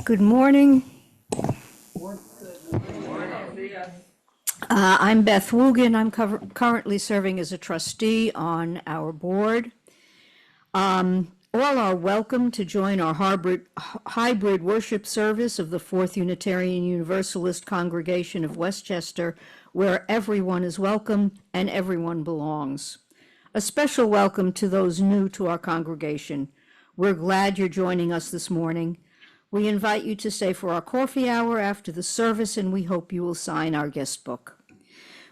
Good morning. I'm Beth Woogan. I'm currently serving as a trustee on our board. All are welcome to join our hybrid worship service of the Fourth Unitarian Universalist Congregation of Westchester, where everyone is welcome and everyone belongs. A special welcome to those new to our congregation. We're glad you're joining us this morning. We invite you to stay for our coffee hour after the service, and we hope you will sign our guest book.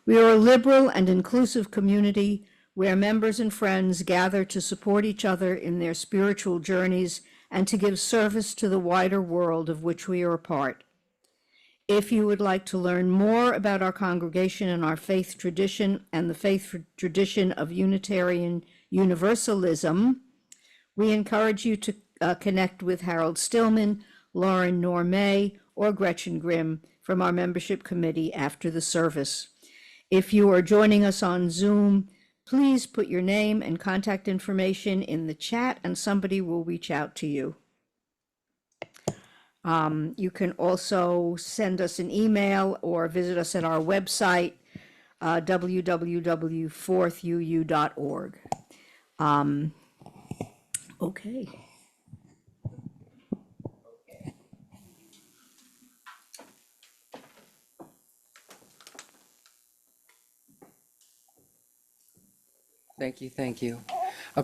We are a liberal and inclusive community where members and friends gather to support each other in their spiritual journeys and to give service to the wider world of which we are a part. If you would like to learn more about our congregation and our faith tradition and the faith tradition of Unitarian Universalism, we encourage you to connect with Harold Stillman, Lauren Normay, or Gretchen Grimm from our membership committee after the service. If you are joining us on Zoom, please put your name and contact information in the chat and somebody will reach out to you. You can also send us an email or visit us at our website, www.fourthuu.org. Okay. Thank you.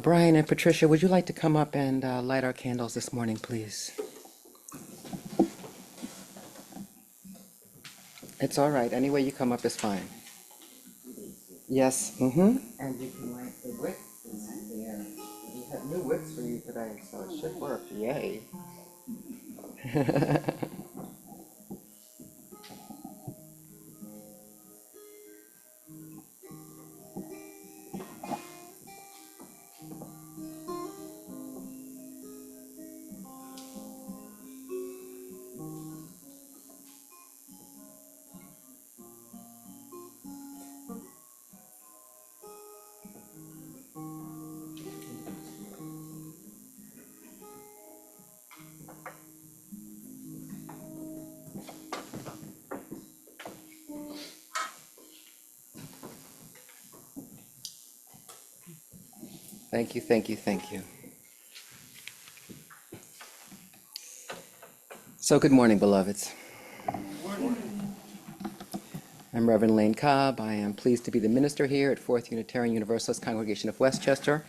Brian and Patricia, would you like to come up and light our candles this morning, please? It's all right. Any way you come up is fine. Yes. And you can light the wick there. We have new wicks for you today, so it should work. Yay. Thank you. So good morning, beloveds. I'm Reverend Lane Cobb. I am pleased to be the minister here at Fourth Unitarian Universalist Congregation of Westchester.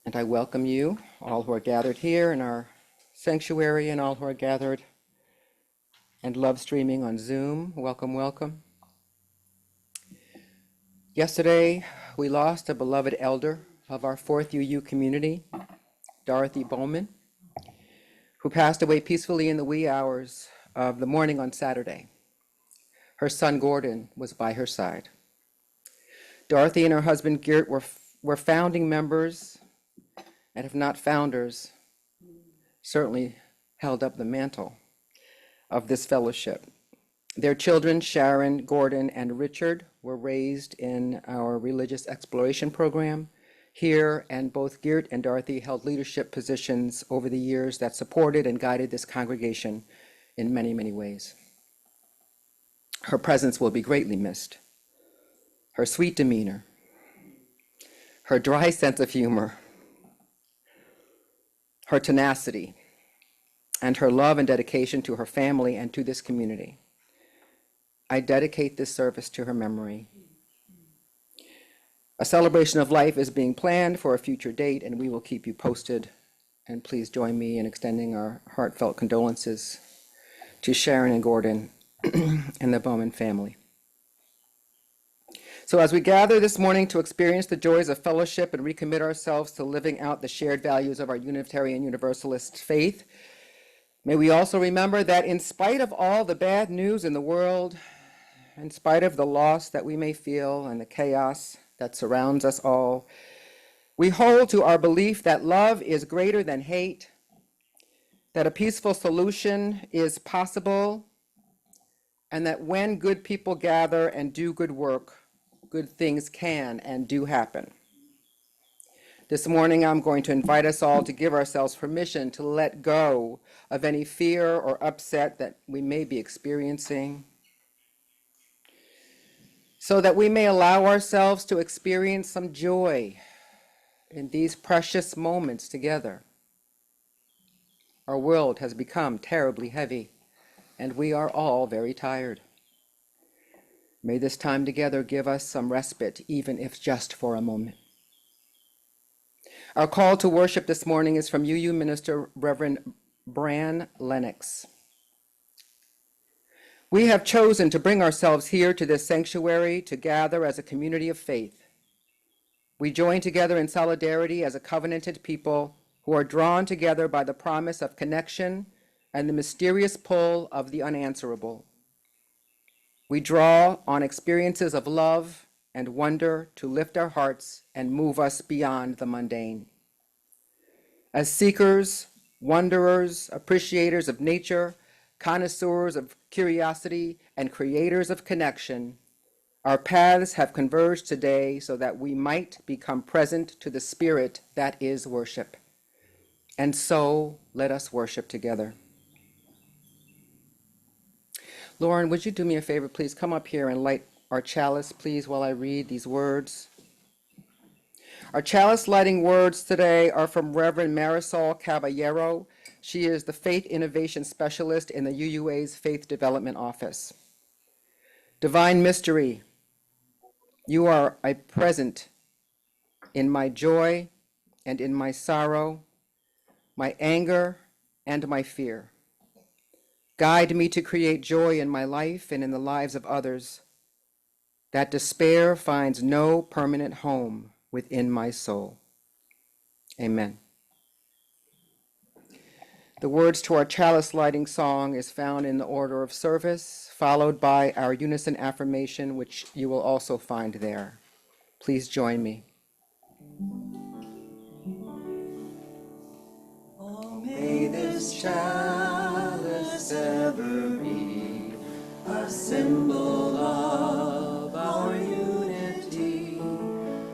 And I welcome you, all who are gathered here in our sanctuary and all who are gathered and love streaming on Zoom. Welcome, welcome. Yesterday, we lost a beloved elder of our Fourth UU community, Dorothy Bowman, who passed away peacefully in the wee hours of the morning on Saturday. Her son Gordon was by her side. Dorothy and her husband Geert were founding members, and if not founders, certainly held up the mantle of this fellowship. Their children, Sharon, Gordon, and Richard, were raised in our religious exploration program here, and both Geert and Dorothy held leadership positions over the years that supported and guided this congregation in many, many ways. Her presence will be greatly missed. Her sweet demeanor, her dry sense of humor, her tenacity, and her love and dedication to her family and to this community. I dedicate this service to her memory. A celebration of life is being planned for a future date, and we will keep you posted. And please join me in extending our heartfelt condolences to Sharon and Gordon and the Bowman family. So as we gather this morning to experience the joys of fellowship and recommit ourselves to living out the shared values of our Unitarian Universalist faith, may we also remember that in spite of all the bad news in the world, in spite of the loss that we may feel and the chaos that surrounds us all, we hold to our belief that love is greater than hate, that a peaceful solution is possible, and that when good people gather and do good work, good things can and do happen. This morning, I'm going to invite us all to give ourselves permission to let go of any fear or upset that we may be experiencing, so that we may allow ourselves to experience some joy in these precious moments together. Our world has become terribly heavy, and we are all very tired. May this time together give us some respite, even if just for a moment. Our call to worship this morning is from UU Minister Reverend Bran Lennox. We have chosen to bring ourselves here to this sanctuary to gather as a community of faith. We join together in solidarity as a covenanted people who are drawn together by the promise of connection and the mysterious pull of the unanswerable. We draw on experiences of love and wonder to lift our hearts and move us beyond the mundane. As seekers, wanderers, appreciators of nature, connoisseurs of curiosity, and creators of connection, our paths have converged today so that we might become present to the spirit that is worship. And so, let us worship together. Lauren, would you do me a favor, please? Come up here and light our chalice, please, while I read these words. Our chalice lighting words today are from Reverend Marisol Caballero. She is the Faith Innovation Specialist in the UUA's Faith Development Office. Divine Mystery, you are a present in my joy and in my sorrow, my anger and my fear. Guide me to create joy in my life and in the lives of others, that despair finds no permanent home within my soul. Amen. The words to our chalice lighting song is found in the order of service, followed by our unison affirmation, which you will also find there. Please join me. Oh, may this chalice ever be a symbol of our unity,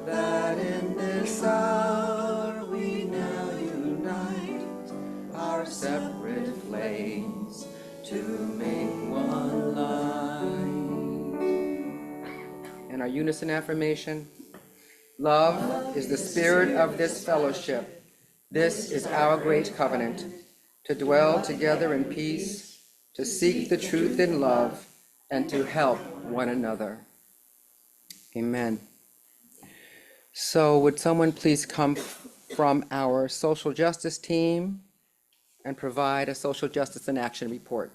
that in this hour we now unite our separate flames to make one light. And our unison affirmation: love is the spirit of this fellowship. This is our great covenant, to dwell together in peace, to seek the truth in love, and to help one another. Amen. So would someone please come from our social justice team and provide a social justice in action report?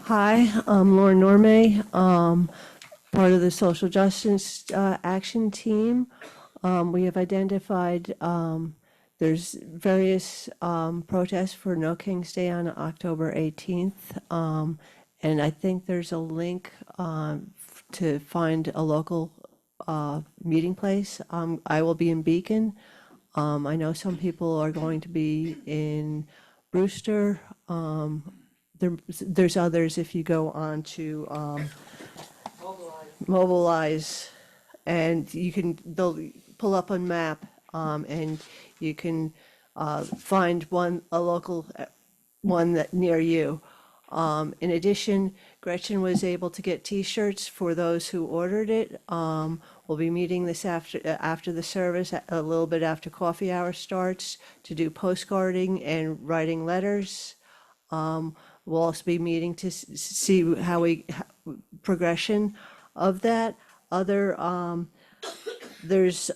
Hi, I'm Lauren Normay, part of the Social Justice Action Team. We have identified there's various protests for No King's Day on October 18th, and I think there's a link to find a local meeting place. I will be in Beacon. I know some people are going to be in Brewster. There's others if you go on to Mobilize, and they'll pull up a map, and you can find a local one that near you. In addition, Gretchen was able to get T-shirts for those who ordered it. We'll be meeting this after the service, a little bit after coffee hour starts, to do postcarding and writing letters. We'll also be meeting to see progression of that. There's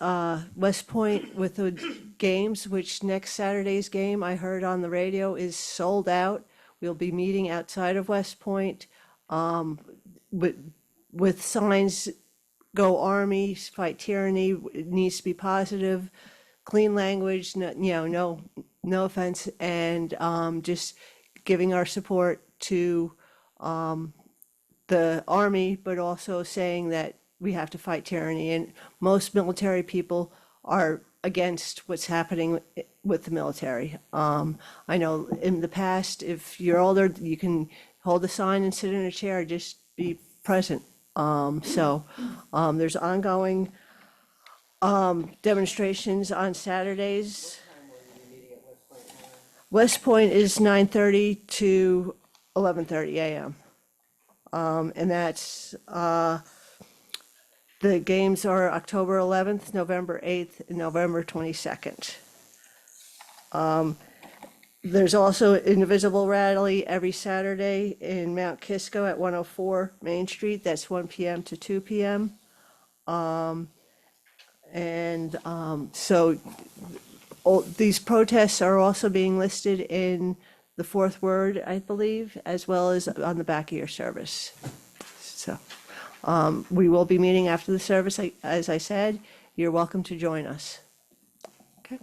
West Point with the games, which next Saturday's game, I heard on the radio, is sold out. We'll be meeting outside of West Point with signs, "Go Army, Fight Tyranny," it needs to be positive, clean language, no offense, and just giving our support to the Army, but also saying that we have to fight tyranny. And most military people are against what's happening with the military. I know in the past, if you're older, you can hold a sign and sit in a chair, just be present. There's ongoing demonstrations on Saturdays. West Point is 9:30 to 11:30 a.m. And that's, the games are October 11th, November 8th, and November 22nd. There's also an Invisible Rally every Saturday in Mount Kisco at 104 Main Street. That's 1 p.m. to 2 p.m. These protests are also being listed in the fourth word, I believe, as well as on the back of your service. So we will be meeting after the service, as I said. You're welcome to join us. Okay.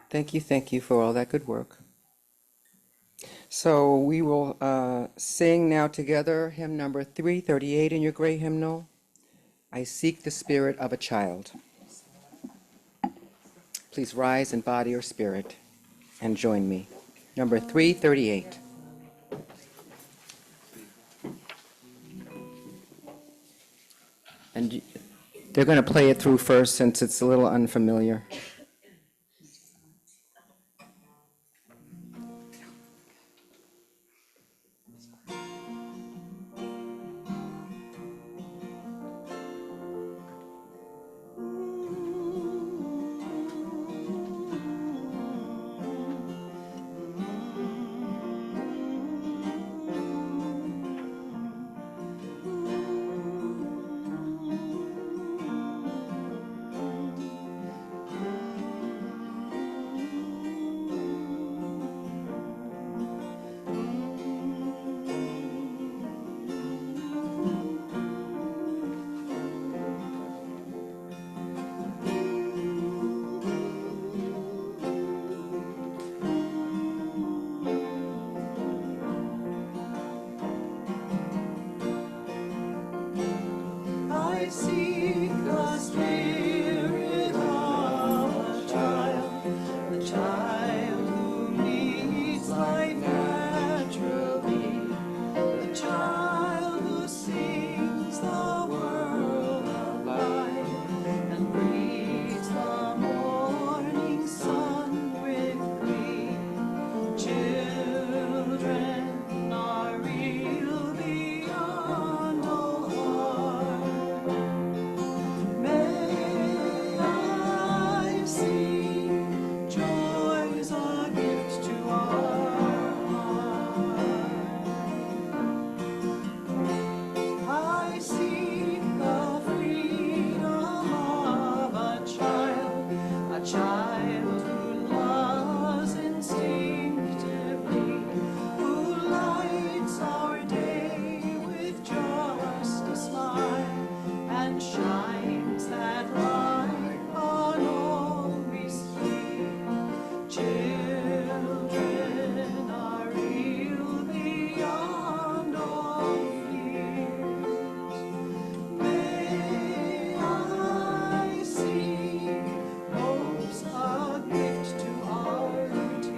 Thank you for all that good work. So we will sing now together hymn number 338 in your gray hymnal, I Seek the Spirit of a Child. Please rise in body or spirit and join me. Number 338. And they're going to play it through first since it's a little unfamiliar. I seek the spirit of a child who needs life naturally, the child who sings the world alive and breathes the morning sun with glee. Children are real beyond all art. May I see joys a gift to our heart. I seek the freedom of a child who loves instinctively, who lights our day with just a smile and shines that light on all we see. Children are real beyond all fears. May I see hope's a gift to our tears.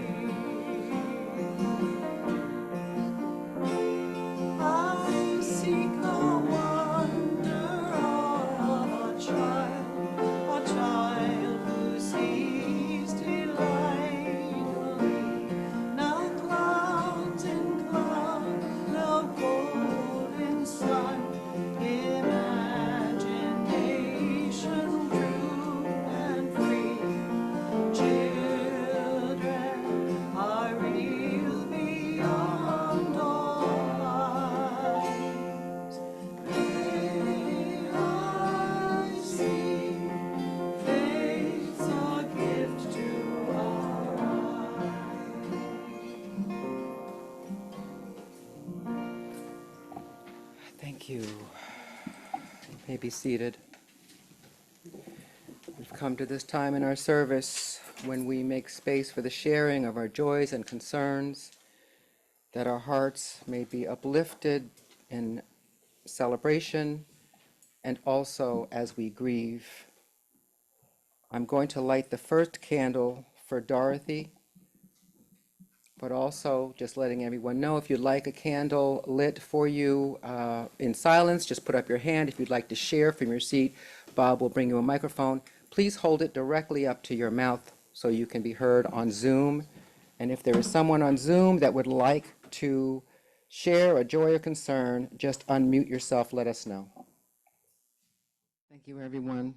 I seek the wonder of a child who sees delightfully. Now clouds in cloud, now golden sun, imagination true and free. Children are real beyond all lies. May I see faith's a gift to our eyes. Thank you. You may be seated. We've come to this time in our service when we make space for the sharing of our joys and concerns, that our hearts may be uplifted in celebration and also as we grieve. I'm going to light the first candle for Dorothy, but also just letting everyone know, if you'd like a candle lit for you in silence, just put up your hand. If you'd like to share from your seat, Bob will bring you a microphone. Please hold it directly up to your mouth so you can be heard on Zoom. And if there is someone on Zoom that would like to share a joy or concern, just unmute yourself, let us know. Thank you, everyone.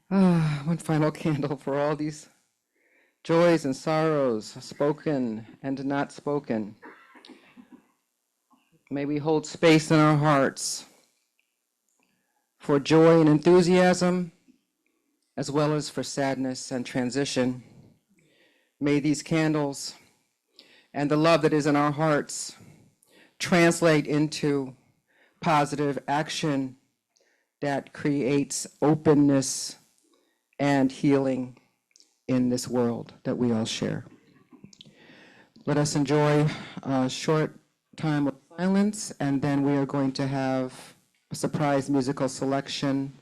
One final candle for all these joys and sorrows, spoken and not spoken. May we hold space in our hearts for joy and enthusiasm, as well as for sadness and transition. May these candles and the love that is in our hearts translate into positive action that creates openness and healing in this world that we all share. Let us enjoy a short time of silence, and then we are going to have a surprise musical selection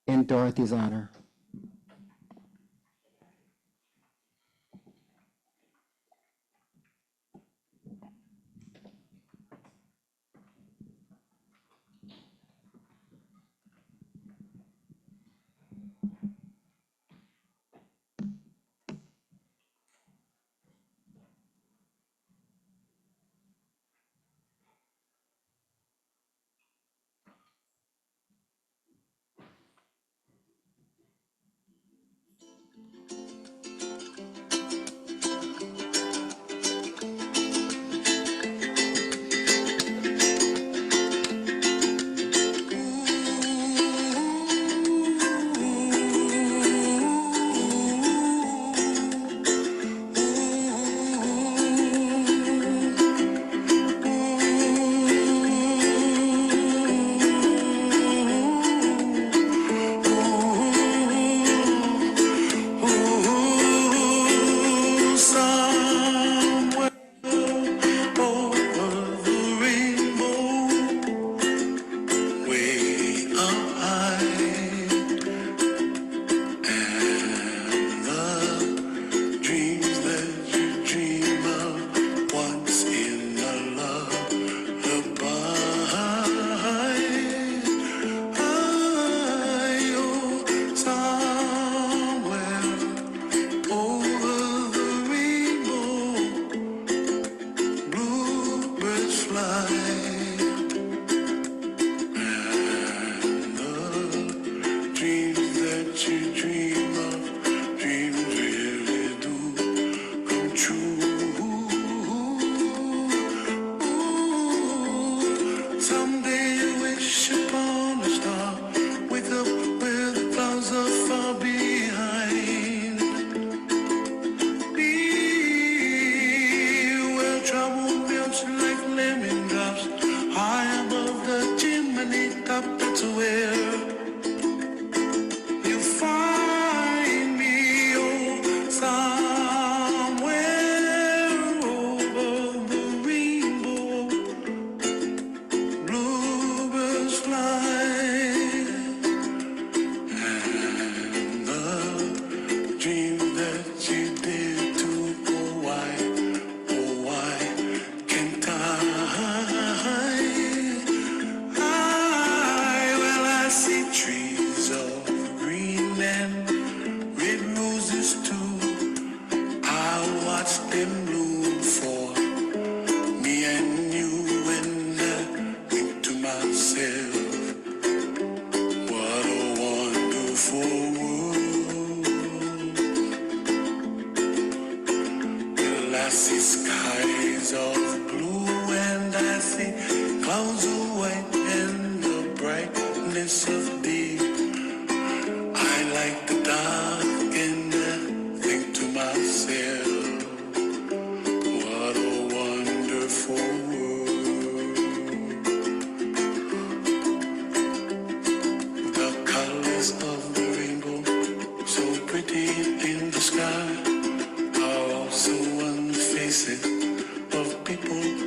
in Dorothy's honor.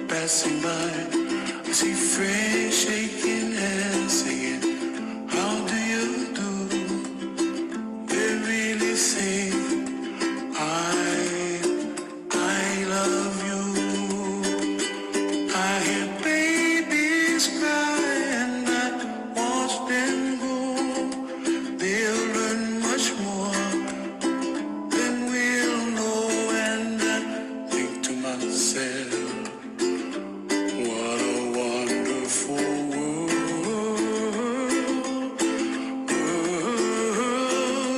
Passing by, I see friends shaking hands. said, what a wonderful world.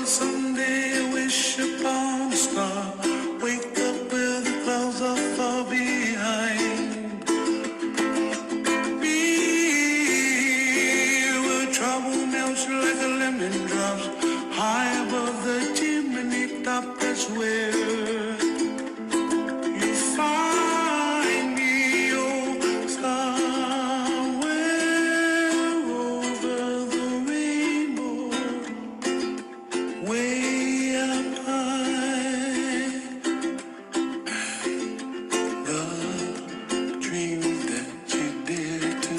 Someday I wish upon a star, wake up where the clouds are far behind me, where trouble melts like a lemon drops high above the chimney top. That's where you find me, oh, somewhere over the rainbow, way up high. The dreams that you dare to,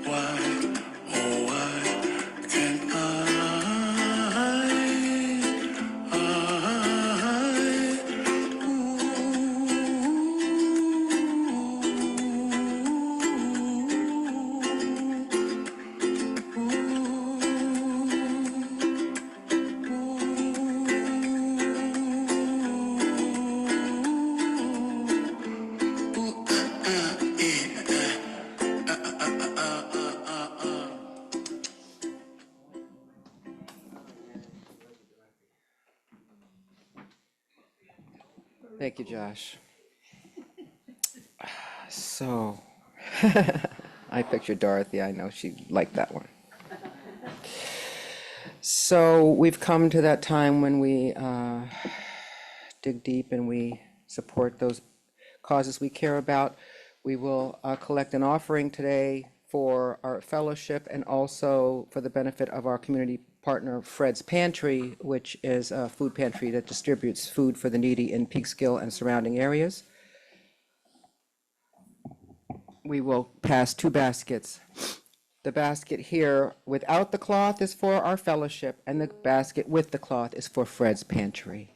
why, oh why can't Thank you, Josh. So, I pictured Dorothy. I know she liked that one. So we've come to that time when we dig deep and we support those causes we care about. We will collect an offering today for our fellowship and also for the benefit of our community partner Fred's Pantry, which is a food pantry that distributes food for the needy in Peekskill and surrounding areas. We will pass two baskets. The basket here without the cloth is for our fellowship, and the basket with the cloth is for Fred's Pantry.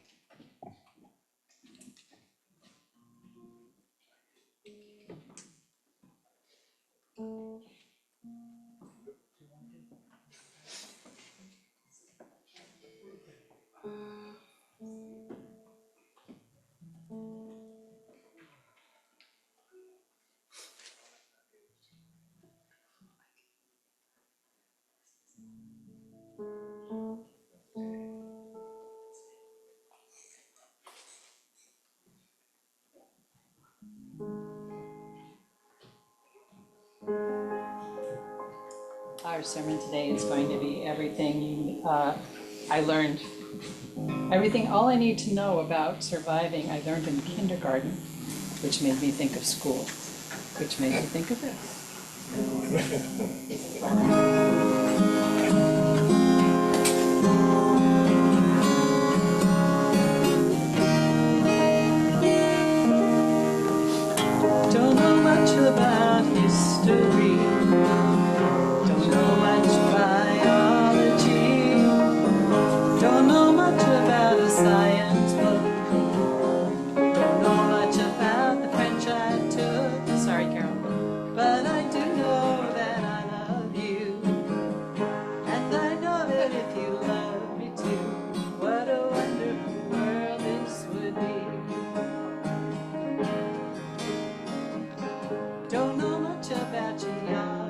Our sermon today is going to be everything I learned, everything, all I need to know about surviving, I learned in kindergarten, which made me think of school, which made me think of this. Don't know much about history. Don't know much biology. Don't know much about a science book. Don't know much about the French I took. Sorry, Carol. But I do know that I love you. And I know that if you love me too, what a wonderful world this would be. Don't know much about geology.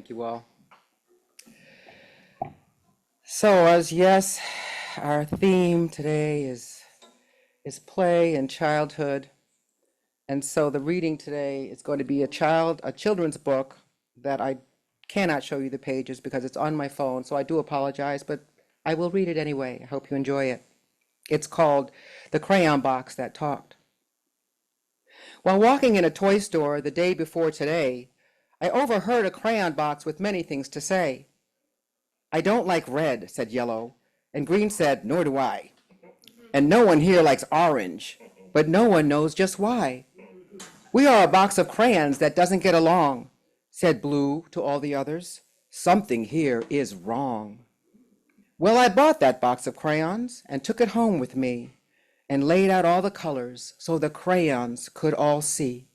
Thank you all. So as yes, our theme today is play and childhood. And so the reading today is going to be a children's book that I cannot show you the pages because it's on my phone, so I do apologize, but I will read it anyway. I hope you enjoy it. It's called The Crayon Box That Talked. While walking in a toy store the day before today, I overheard a crayon box with many things to say. "I don't like red," said Yellow, and Green said, "Nor do I. And no one here likes orange, but no one knows just why. We are a box of crayons that doesn't get along," said Blue to all the others. "Something here is wrong." Well, I bought that box of crayons and took it home with me and laid out all the colors so the crayons could all see.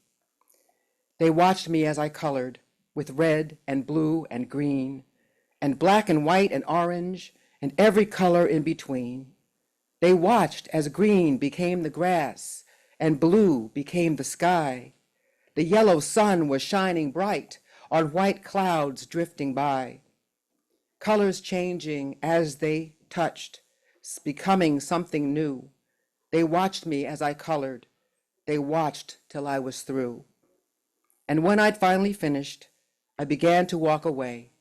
They watched me as I colored with red and blue and green and black and white and orange and every color in between. They watched as green became the grass and blue became the sky. The yellow sun was shining bright on white clouds drifting by. Colors changing as they touched, becoming something new. They watched me as I colored. They watched till I was through. And when I'd finally finished, I began to walk away.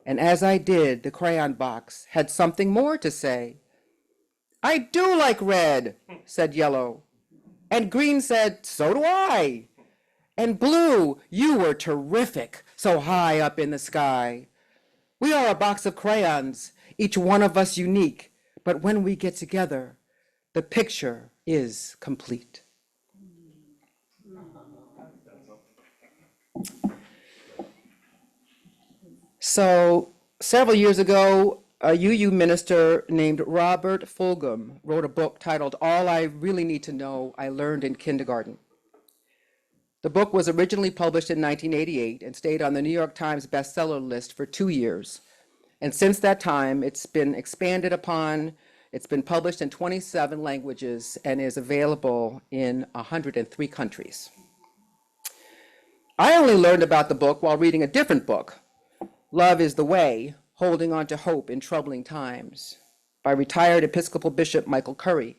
And as I did, the crayon box had something more to say. "I do like red," said Yellow. And Green said, "So do I." And Blue, "You were terrific, so high up in the sky." We are a box of crayons, each one of us unique, but when we get together, the picture is complete. So several years ago, a UU minister named Robert Fulghum wrote a book titled All I Really Need to Know I Learned in Kindergarten. The book was originally published in 1988 and stayed on the New York Times bestseller list for 2 years. And since that time, it's been expanded upon, it's been published in 27 languages and is available in 103 countries. I only learned about the book while reading a different book, Love is the Way, Holding On to Hope in Troubling Times, by retired Episcopal Bishop Michael Curry.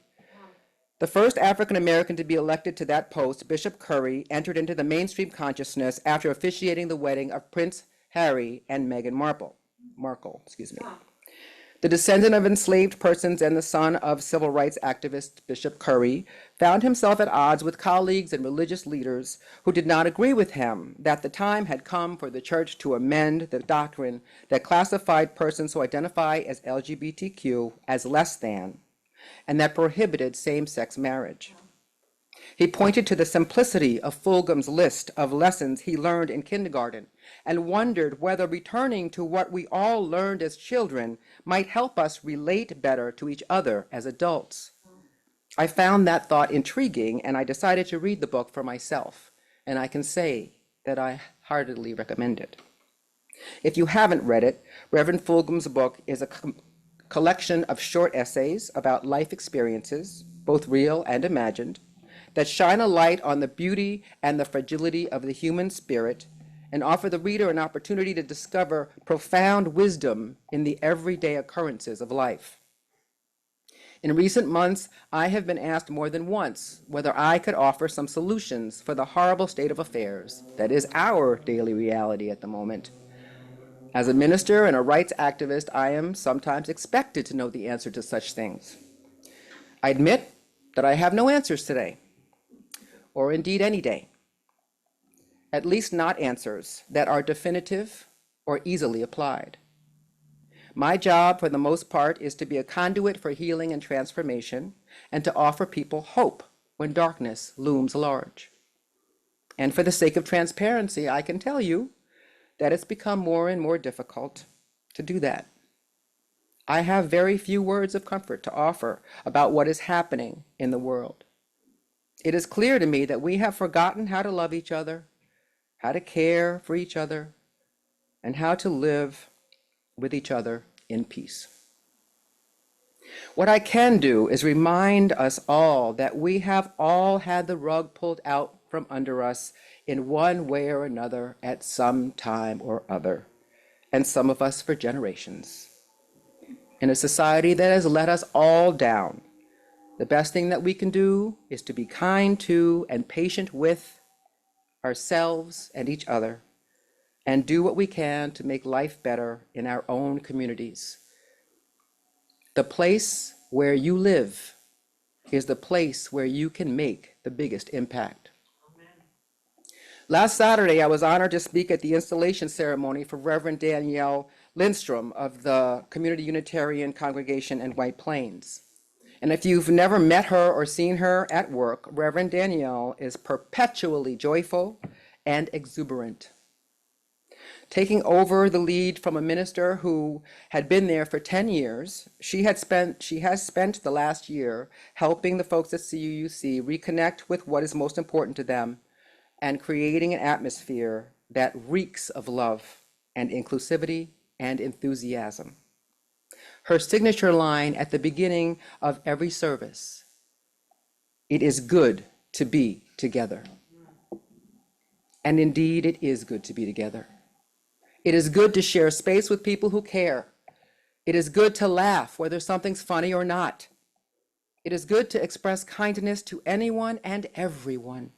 The first African American to be elected to that post, Bishop Curry entered into the mainstream consciousness after officiating the wedding of Prince Harry and Meghan Markle. The descendant of enslaved persons and the son of civil rights activist Bishop Curry found himself at odds with colleagues and religious leaders who did not agree with him that the time had come for the church to amend the doctrine that classified persons who identify as LGBTQ as less than, and that prohibited same-sex marriage. He pointed to the simplicity of Fulgham's list of lessons he learned in kindergarten and wondered whether returning to what we all learned as children might help us relate better to each other as adults. I found that thought intriguing, and I decided to read the book for myself, and I can say that I heartily recommend it. If you haven't read it, Reverend Fulgham's book is a collection of short essays about life experiences, both real and imagined, that shine a light on the beauty and the fragility of the human spirit and offer the reader an opportunity to discover profound wisdom in the everyday occurrences of life. In recent months, I have been asked more than once whether I could offer some solutions for the horrible state of affairs that is our daily reality at the moment. As a minister and a rights activist, I am sometimes expected to know the answer to such things. I admit that I have no answers today, or indeed any day. At least not answers that are definitive or easily applied. My job, for the most part, is to be a conduit for healing and transformation and to offer people hope when darkness looms large. And for the sake of transparency, I can tell you that it's become more and more difficult to do that. I have very few words of comfort to offer about what is happening in the world. It is clear to me that we have forgotten how to love each other, how to care for each other, and how to live with each other in peace. What I can do is remind us all that we have all had the rug pulled out from under us in one way or another at some time or other. and some of us for generations. In a society that has let us all down, the best thing that we can do is to be kind to and patient with ourselves and each other, and do what we can to make life better in our own communities. The place where you live is the place where you can make the biggest impact. Last Saturday, I was honored to speak at the installation ceremony for Reverend Danielle Lindstrom of the Community Unitarian Congregation in White Plains. And if you've never met her or seen her at work, Reverend Danielle is perpetually joyful and exuberant. Taking over the lead from a minister who had been there for 10 years, she has spent the last year helping the folks at CUUC reconnect with what is most important to them and creating an atmosphere that reeks of love and inclusivity and enthusiasm. Her signature line at the beginning of every service, "It is good to be together." And indeed, it is good to be together. It is good to share space with people who care. It is good to laugh, whether something's funny or not. It is good to express kindness to anyone and everyone.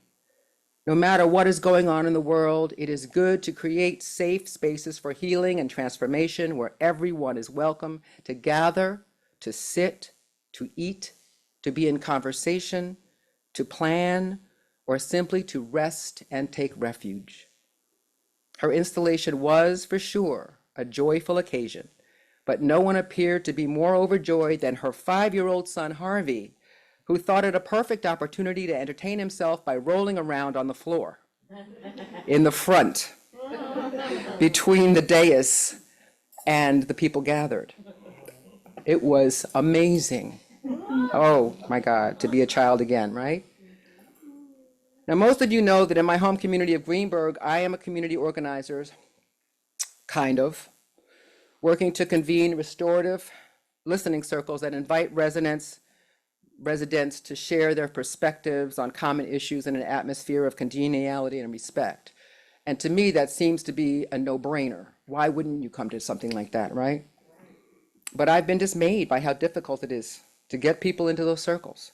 No matter what is going on in the world, it is good to create safe spaces for healing and transformation where everyone is welcome to gather, to sit, to eat, to be in conversation, to plan, or simply to rest and take refuge. Her installation was, for sure, a joyful occasion, but no one appeared to be more overjoyed than her 5-year-old son, Harvey, who thought it a perfect opportunity to entertain himself by rolling around on the floor in the front between the dais and the people gathered. It was amazing. Oh my God, to be a child again, right? Now, most of you know that in my home community of Greenberg, I am a community organizer, kind of, working to convene restorative listening circles that invite residents to share their perspectives on common issues in an atmosphere of congeniality and respect. And to me, that seems to be a no-brainer. Why wouldn't you come to something like that, right? But I've been dismayed by how difficult it is to get people into those circles.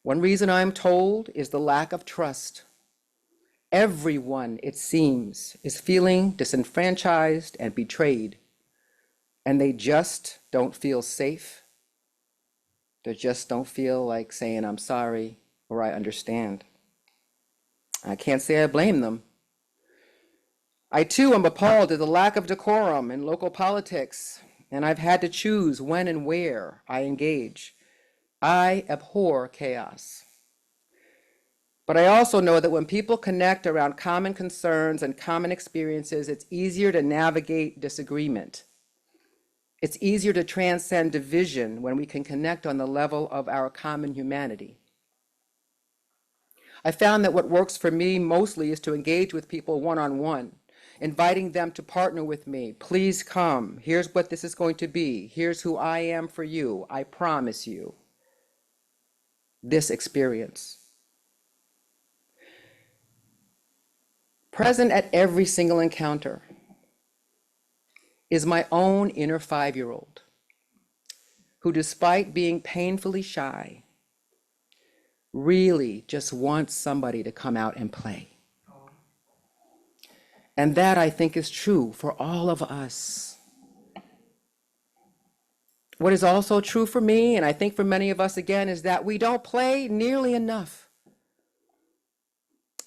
One reason I'm told is the lack of trust. Everyone, it seems, is feeling disenfranchised and betrayed, and they just don't feel safe. They just don't feel like saying, "I'm sorry," or "I understand." I can't say I blame them. I too am appalled at the lack of decorum in local politics, and I've had to choose when and where I engage. I abhor chaos. But I also know that when people connect around common concerns and common experiences, it's easier to navigate disagreement. It's easier to transcend division when we can connect on the level of our common humanity. I found that what works for me mostly is to engage with people one-on-one, inviting them to partner with me. "Please come. Here's what this is going to be. Here's who I am for you. I promise you this experience." Present at every single encounter is my own inner 5-year-old, who, despite being painfully shy, really just wants somebody to come out and play. And that, I think, is true for all of us. What is also true for me, and I think for many of us again, is that we don't play nearly enough.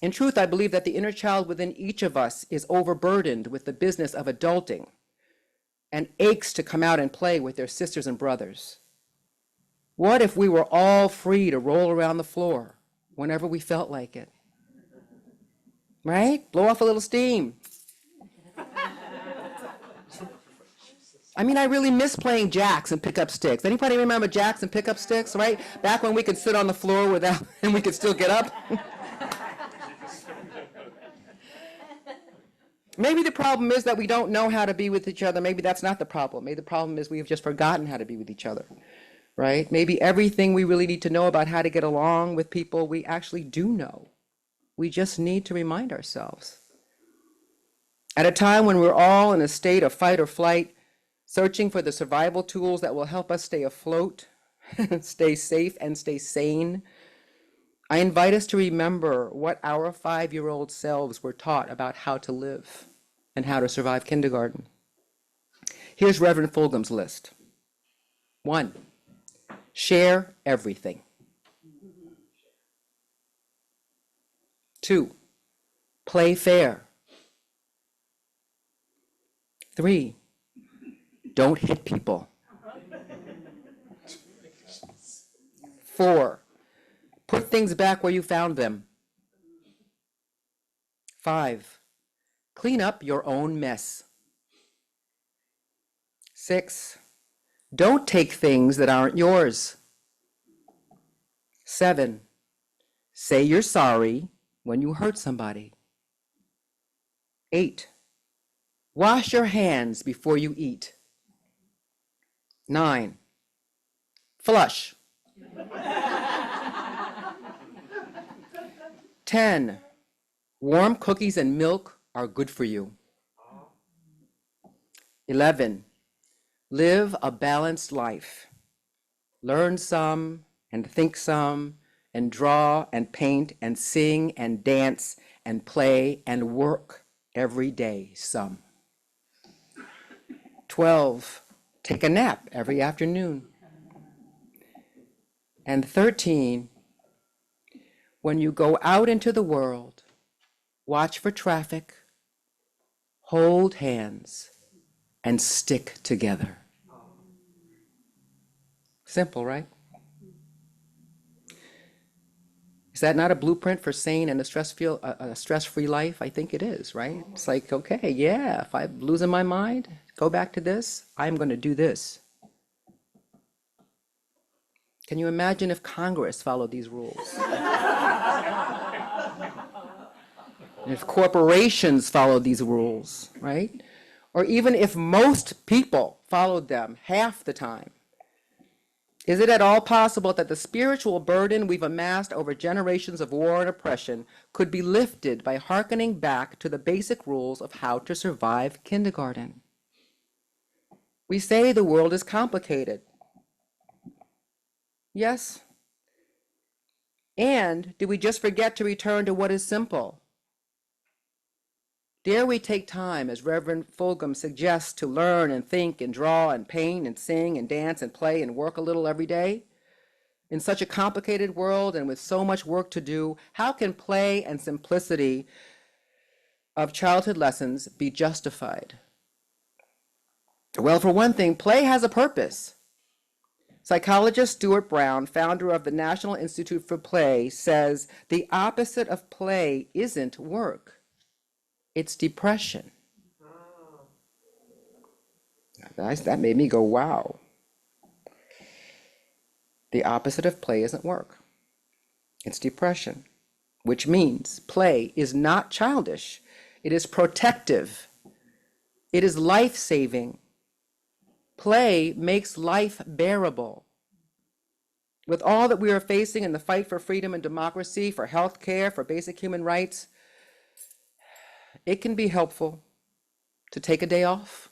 In truth, I believe that the inner child within each of us is overburdened with the business of adulting and aches to come out and play with their sisters and brothers. What if we were all free to roll around the floor whenever we felt like it? Right? Blow off a little steam. I mean, I really miss playing jacks and pickup sticks. Anybody remember jacks and pickup sticks, right? Back when we could sit on the floor without, and we could still get up. Maybe the problem is that we don't know how to be with each other. Maybe that's not the problem. Maybe the problem is we've just forgotten how to be with each other, right? Maybe everything we really need to know about how to get along with people, we actually do know. We just need to remind ourselves. At a time when we're all in a state of fight or flight, searching for the survival tools that will help us stay afloat, stay safe, and stay sane, I invite us to remember what our 5-year-old selves were taught about how to live and how to survive kindergarten. Here's Reverend Fulgham's list. 1, share everything. 2, play fair. 3, don't hit people. 4, put things back where you found them. 5, clean up your own mess. 6, don't take things that aren't yours. 7, say you're sorry when you hurt somebody. 8, wash your hands before you eat. 9, flush. 10, warm cookies and milk are good for you. 11, live a balanced life. Learn some and think some and draw and paint and sing and dance and play and work every day some. 12, take a nap every afternoon. And 13, when you go out into the world, watch for traffic, hold hands, and stick together. Simple, right? Is that not a blueprint for sane and a stress-free life? I think it is, right? It's like, okay, yeah, if I'm losing my mind, go back to this, I'm going to do this. Can you imagine if Congress followed these rules? And if corporations followed these rules, right? Or even if most people followed them half the time? Is it at all possible that the spiritual burden we've amassed over generations of war and oppression could be lifted by hearkening back to the basic rules of how to survive kindergarten? We say the world is complicated. Yes. And do we just forget to return to what is simple? Dare we take time, as Reverend Fulgham suggests, to learn and think and draw and paint and sing and dance and play and work a little every day? In such a complicated world and with so much work to do, how can play and simplicity of childhood lessons be justified? Well, for one thing, play has a purpose. Psychologist Stuart Brown, founder of the National Institute for Play, says the opposite of play isn't work. It's depression. That made me go, wow. The opposite of play isn't work. It's depression, which means play is not childish. It is protective. It is life-saving. Play makes life bearable. With all that we are facing in the fight for freedom and democracy, for health care, for basic human rights, it can be helpful to take a day off,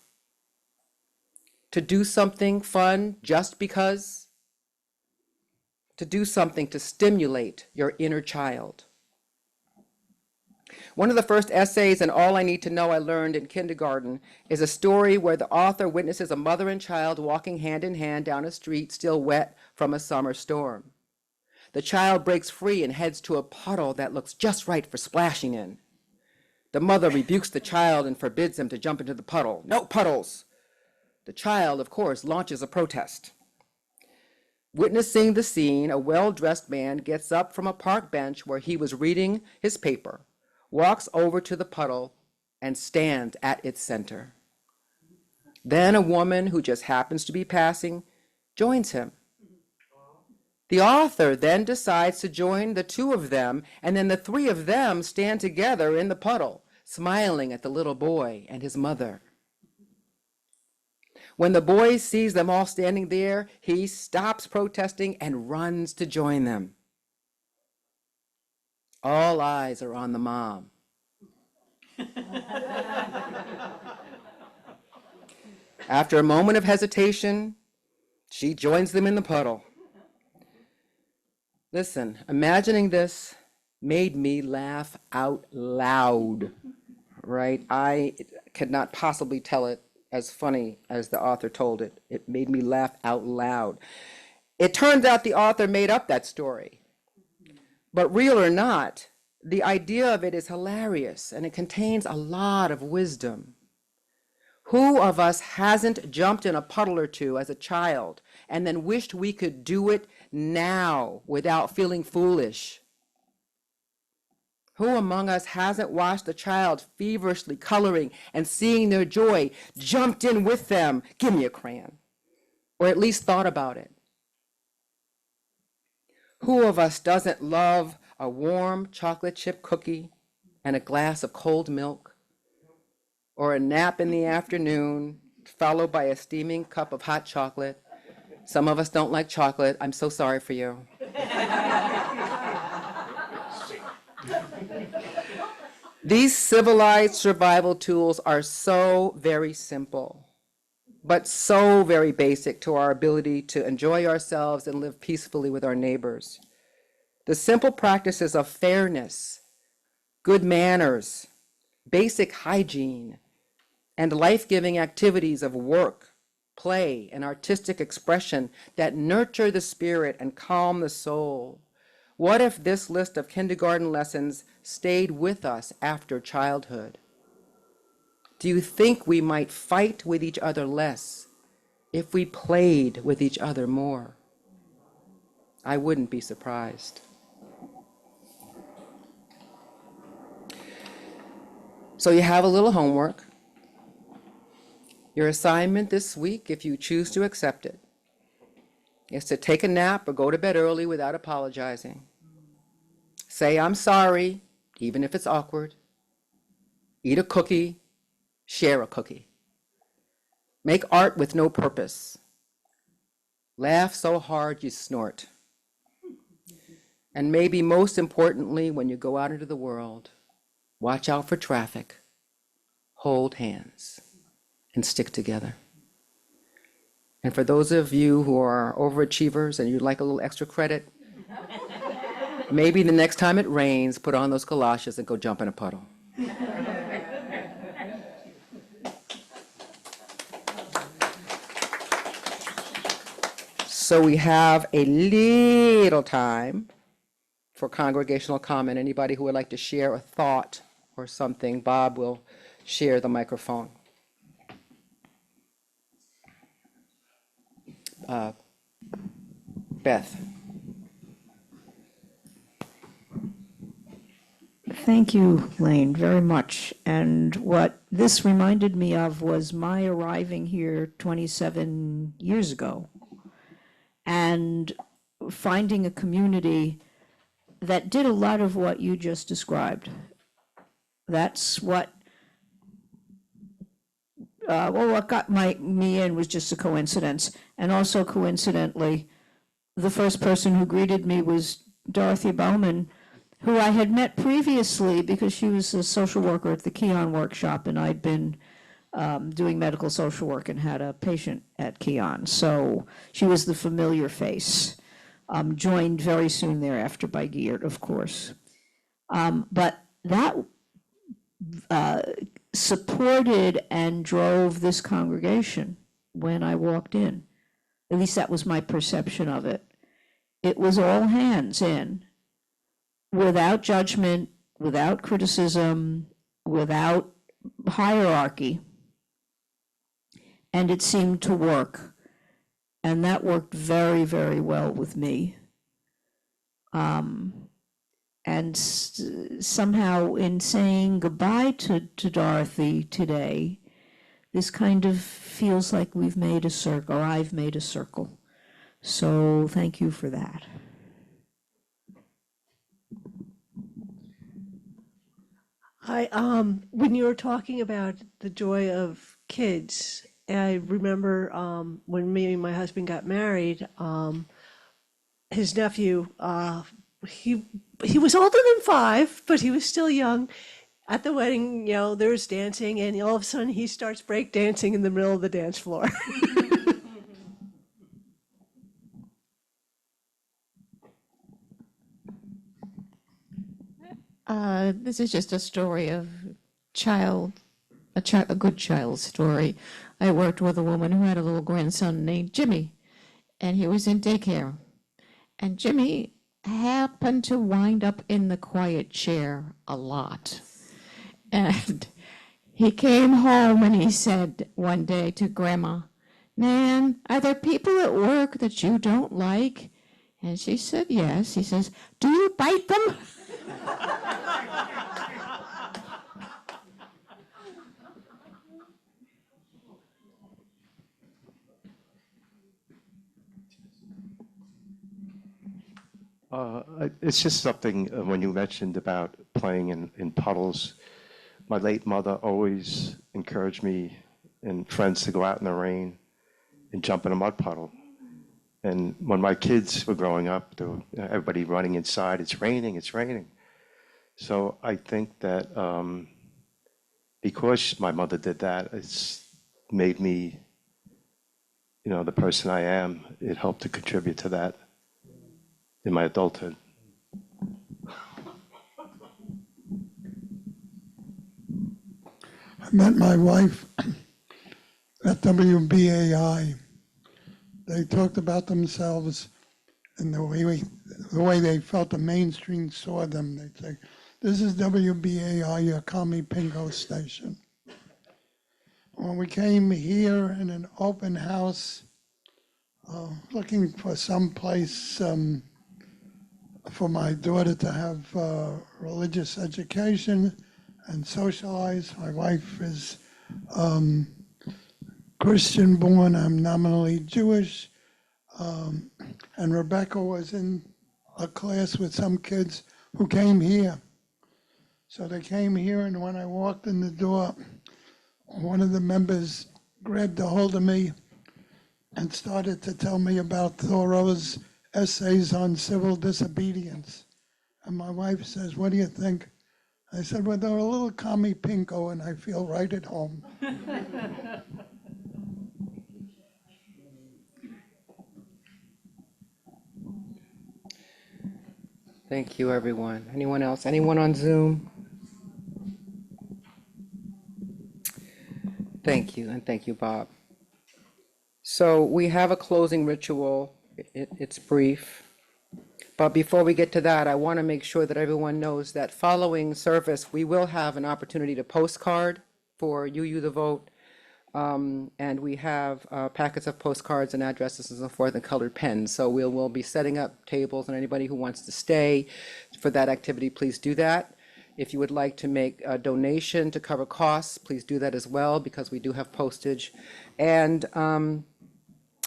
to do something fun just because, to do something to stimulate your inner child. One of the first essays in All I Need to Know I learned in kindergarten is a story where the author witnesses a mother and child walking hand in hand down a street still wet from a summer storm. The child breaks free and heads to a puddle that looks just right for splashing in. The mother rebukes the child and forbids him to jump into the puddle. No puddles! The child, of course, launches a protest. Witnessing the scene, a well-dressed man gets up from a park bench where he was reading his paper, walks over to the puddle, and stands at its center. Then a woman who just happens to be passing joins him. The author then decides to join the two of them, and then the three of them stand together in the puddle, smiling at the little boy and his mother. When the boy sees them all standing there, he stops protesting and runs to join them. All eyes are on the mom. After a moment of hesitation, she joins them in the puddle. Listen, imagining this made me laugh out loud, right? I could not possibly tell it as funny as the author told it. It made me laugh out loud. It turns out the author made up that story. But real or not, the idea of it is hilarious, and it contains a lot of wisdom. Who of us hasn't jumped in a puddle or two as a child and then wished we could do it now without feeling foolish? Who among us hasn't watched a child feverishly coloring and seeing their joy, jumped in with them, give me a crayon, or at least thought about it? Who of us doesn't love a warm chocolate chip cookie and a glass of cold milk, or a nap in the afternoon followed by a steaming cup of hot chocolate? Some of us don't like chocolate. I'm so sorry for you. These civilized survival tools are so very simple, but so very basic to our ability to enjoy ourselves and live peacefully with our neighbors. The simple practices of fairness, good manners, basic hygiene, and life-giving activities of work, play, and artistic expression that nurture the spirit and calm the soul. What if this list of kindergarten lessons stayed with us after childhood? Do you think we might fight with each other less if we played with each other more? I wouldn't be surprised. So you have a little homework. Your assignment this week, if you choose to accept it, is to take a nap or go to bed early without apologizing. Say, I'm sorry, even if it's awkward. Eat a cookie, share a cookie. Make art with no purpose. Laugh so hard you snort. And maybe most importantly, when you go out into the world, watch out for traffic, hold hands, and stick together. And for those of you who are overachievers and you'd like a little extra credit, maybe the next time it rains, put on those galoshes and go jump in a puddle. So we have a little time for congregational comment. Anybody who would like to share a thought or something, Bob will share the microphone. Beth. Thank you, Lane, very much. And what this reminded me of was my arriving here 27 years ago and finding a community that did a lot of what you just described. That's what, what got me in was just a coincidence. And also coincidentally, the first person who greeted me was Dorothy Bowman, who I had met previously because she was a social worker at the Keon workshop, and I'd been doing medical social work and had a patient at Keon. So she was the familiar face, joined very soon thereafter by Geert, of course. But that supported and drove this congregation when I walked in. At least that was my perception of it. It was all hands in, without judgment, without criticism, without hierarchy. And it seemed to work. And that worked very, very well with me. And somehow in saying goodbye to Dorothy today, this kind of feels like we've made a circle, or I've made a circle. So thank you for that. When you were talking about the joy of kids, I remember when me and my husband got married, his nephew, he was older than 5, but he was still young. at the wedding, there's dancing, and all of a sudden he starts break dancing in the middle of the dance floor. This is just a story of child, a good child story. I worked with a woman who had a little grandson named Jimmy, and he was in daycare. And Jimmy happened to wind up in the quiet chair a lot. And he came home and he said one day to Grandma, "Nan, are there people at work that you don't like?" And she said, "Yes." He says, "Do you bite them?" It's just something when you mentioned about playing in puddles. My late mother always encouraged me and friends to go out in the rain and jump in a mud puddle. And when my kids were growing up, there were, everybody running inside, it's raining, it's raining. So I think that because my mother did that, it's made me, the person I am. It helped to contribute to that in my adulthood. I met my wife at WBAI. They talked about themselves and the way they felt the mainstream saw them. They'd say, "This is WBAI, your commie Pingo station." When we came here in an open house, looking for some place for my daughter to have religious education and socialize. My wife is Christian born, I'm nominally Jewish. And Rebecca was in a class with some kids who came here. So they came here, and when I walked in the door, one of the members grabbed a hold of me and started to tell me about Thoreau's essays on civil disobedience. And my wife says, "What do you think?" I said, "Well, they're a little commie pinko, and I feel right at home." Thank you, everyone. Anyone else? Anyone on Zoom? Thank you, and thank you, Bob. So we have a closing ritual. It's brief. But before we get to that, I want to make sure that everyone knows that following service, we will have an opportunity to postcard for UU the Vote. And we have packets of postcards and addresses and so forth and colored pens. So we'll be setting up tables, and anybody who wants to stay for that activity, please do that. If you would like to make a donation to cover costs, please do that as well, because we do have postage. And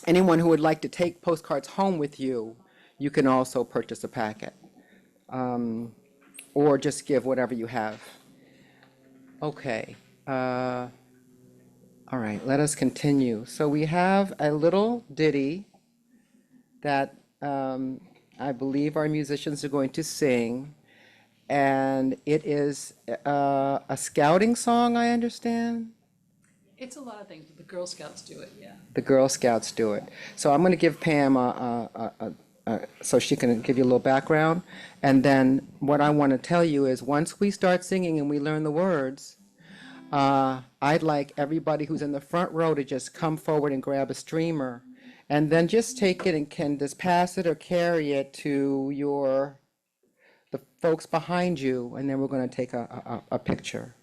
anyone who would like to take postcards home with you, you can also purchase a packet, or just give whatever you have. Okay. All right, let us continue. So we have a little ditty that I believe our musicians are going to sing, and it is a scouting song, I understand? It's a lot of things, but the Girl Scouts do it, yeah. The Girl Scouts do it. So I'm going to give Pam so she can give you a little background, and then what I want to tell you is once we start singing and we learn the words, I'd like everybody who's in the front row to just come forward and grab a streamer, and then just take it and can just pass it or carry it to the folks behind you, and then we're going to take a picture.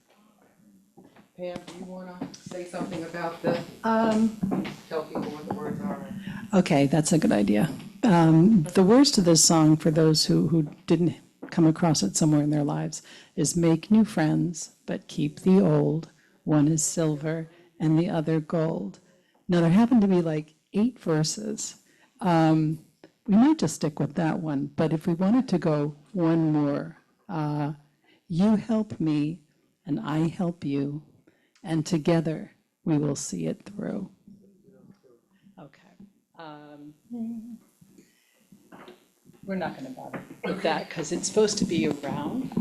Pam, do you want to say something about tell people what the words are? Okay, that's a good idea. The words to this song, for those who didn't come across it somewhere in their lives, is "Make new friends, but keep the old. One is silver and the other gold." Now, there happen to be like 8 verses. We might just stick with that one, but if we wanted to go one more, you help me and I help you, and together we will see it through. Okay. We're not going to bother with that because it's supposed to be around.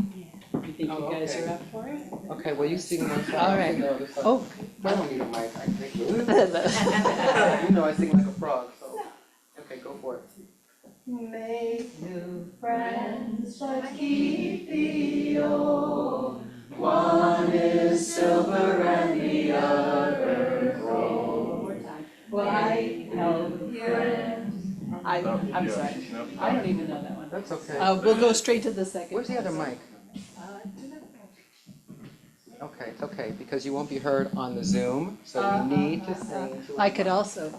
think you guys are up for it? Okay, well, you sing one song. All right. Oh. I don't need a mic, I think. You know I sing like a frog, so, okay, go for it. Make new friends, but keep the old. One is silver and the other gold. White health friends. I'm sorry, I don't even know that one. That's okay. We'll go straight to the second. Where's the other mic? Okay, it's okay, because you won't be heard on the Zoom, so we need to sing into I could also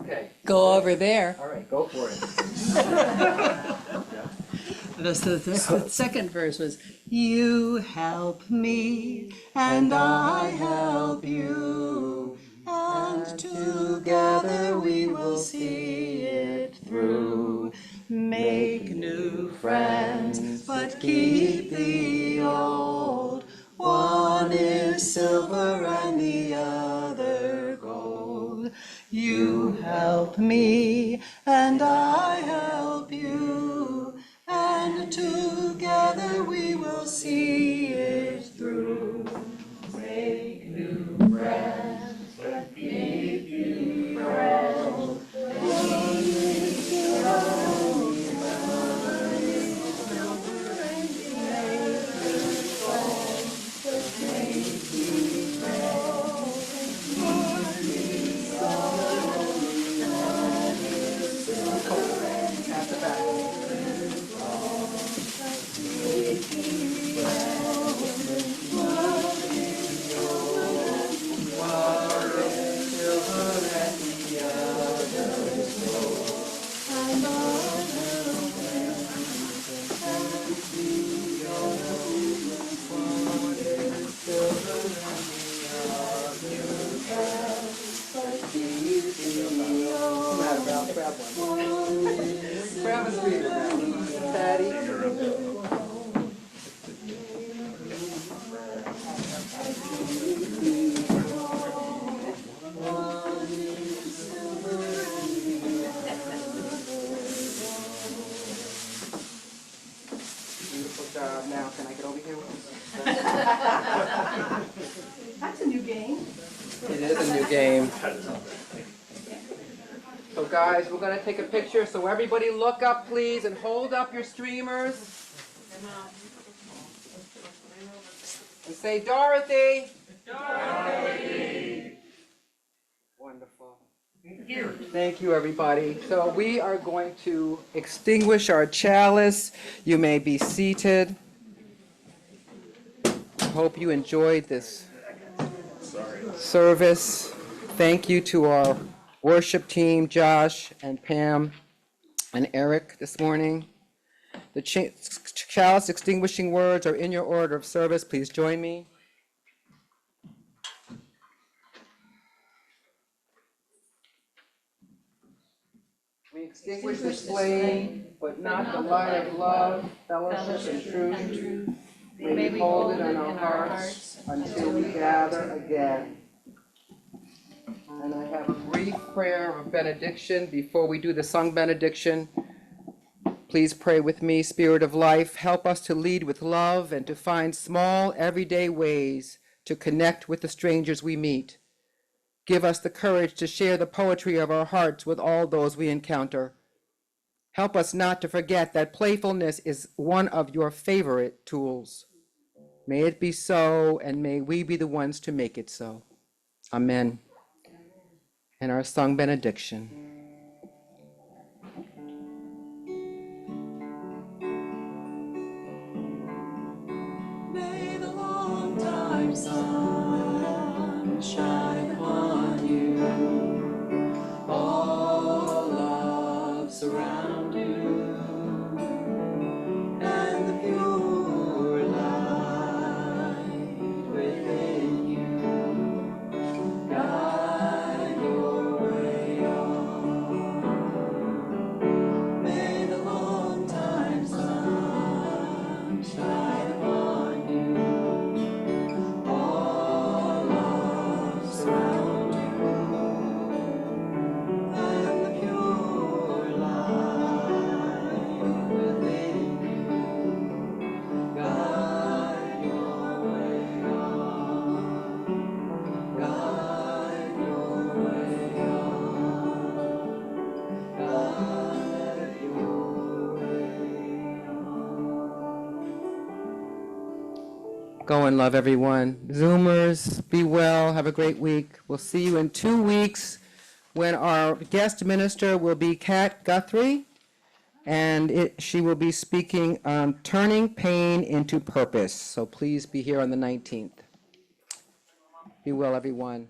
Okay, go over there. all right, go for it. The second verse was, you help me and I help you, and together we will see it through. Make new friends, but keep the old. One is silver and the other gold. You help me and I help you, and together we will see it through. Make new friends, but keep the old. One is silver At the back. Grab one. Grab a sweeter, Patty. Beautiful job. Now, can I get over here? That's a new game. It is a new game. So guys, we're gonna take a picture, so everybody look up please and hold up your streamers. And say Dorothy. Dorothy. Wonderful. Thank you, everybody. So we are going to extinguish our chalice. You may be seated. I hope you enjoyed this service. Thank you to our worship team, Josh and Pam and Eric this morning. The chalice extinguishing words are in your order of service. Please join me. We extinguish this flame, but not the light of love, fellowship, and truth. May we hold it in our hearts until we gather again. And I have a brief prayer of benediction before we do the sung benediction. Please pray with me. Spirit of life, help us to lead with love and to find small, everyday ways to connect with the strangers we meet. Give us the courage to share the poetry of our hearts with all those we encounter. Help us not to forget that playfulness is one of your favorite tools. May it be so, and may we be the ones to make it so. Amen. And our sung benediction. May the long time sun shine upon you. All love surround you. And the pure light within you guide your way on. Go and love everyone. Zoomers, be well. Have a great week. We'll see you in 2 weeks when our guest minister will be Kat Guthrie, and she will be speaking on turning pain into purpose. So please be here on the 19th. Be well, everyone.